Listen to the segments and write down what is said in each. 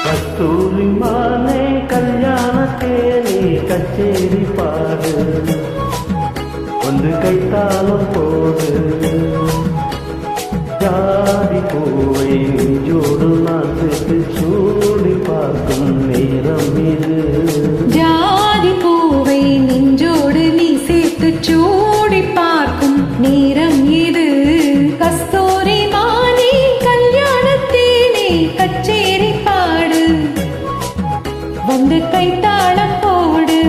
கஸ்தூரி மானே கல்யாணத்தேனே கச்சேரி பாடு வந்து கைத்தாளம் போடு ஜாதி பூவை நெஞ்சோடு நான் சேர்த்து சூடி பார்க்கும் நேரம் இது. ஜாதி பூவை நெஞ்சோடு நீ சேர்த்து சூடி பார்க்கும் நேரம் இது. கஸ்தூரி மானே கல்யாணத்தேனே கச்சேரி பாடு வந்து கைத்தாளம் போடு.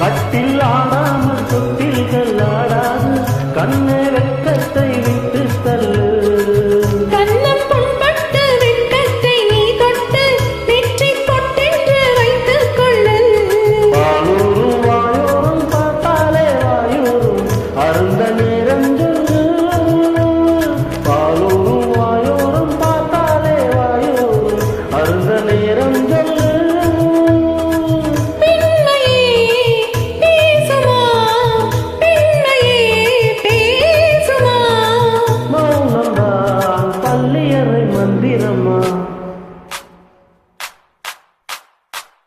கட்டில் ஆடாமல் தொட்டில்கள் ஆடாது கண்ணே வெக்கத்தை விட்டு தள்ளு. கண்ணம் புண்பட்டு வெட்கத்தை நீ தொட்டு வெற்றி பொட்டென்று வைத்துக் கொள்ளு. பாலூரும் வாயோரும் பார்த்தாலே வாயோரும் அருந்த நேரம் சொல்லு. பாலூரும் வாயோரும் பார்த்தாலே வாயோரும் அருந்த நேரம் சொல்லு.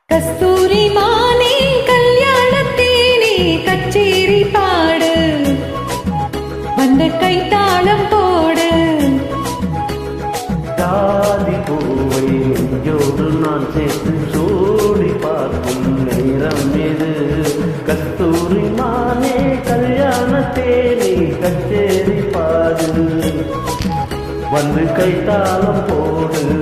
கஸ்தூரி மானே கல்யாணத்தேனே கச்சேரி பாடு வந்து கைத்தாளம் போடு. ஜாதி பூவை நெஞ்சோடு நான் சேர்த்து சூடி பார்க்கும் நேரம் இது. கஸ்தூரி மானே கல்யாணத்தேனே கச்சேரி பாடு வந்து கைத்தாளம் போடு.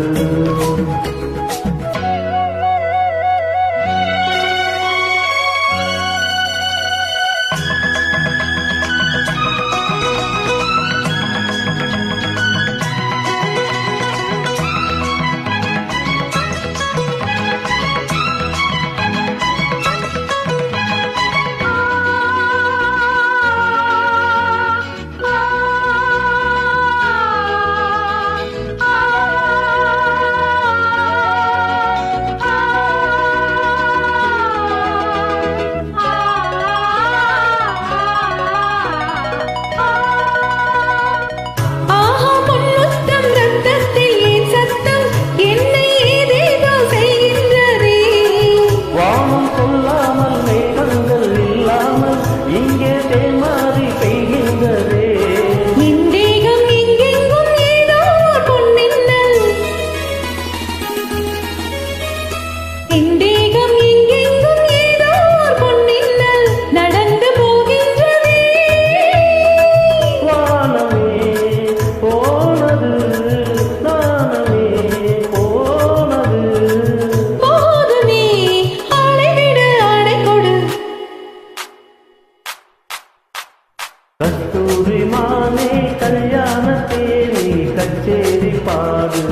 கஸ்தூரி மானே கல்யாணத்தேனே கச்சேரி பாடு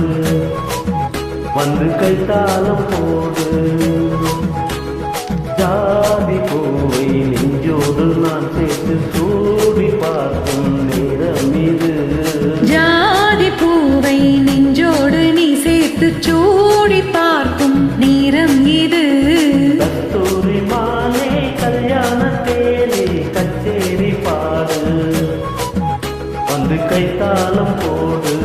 வந்து கைத்தாளம் போடு. ஜாதி பூவை நெஞ்சோடு நான் சேர்த்து சூடி பார்க்கும் நேரம் இது. ஜாதி பூவை நெஞ்சோடு நீ சேர்த்து சூடி பார்க்கும் நேரம் இது. கஸ்தூரி மானே கல்யாணத்தேனே கச்சேரி பாடு வந்து கைத்தாளம் போடு.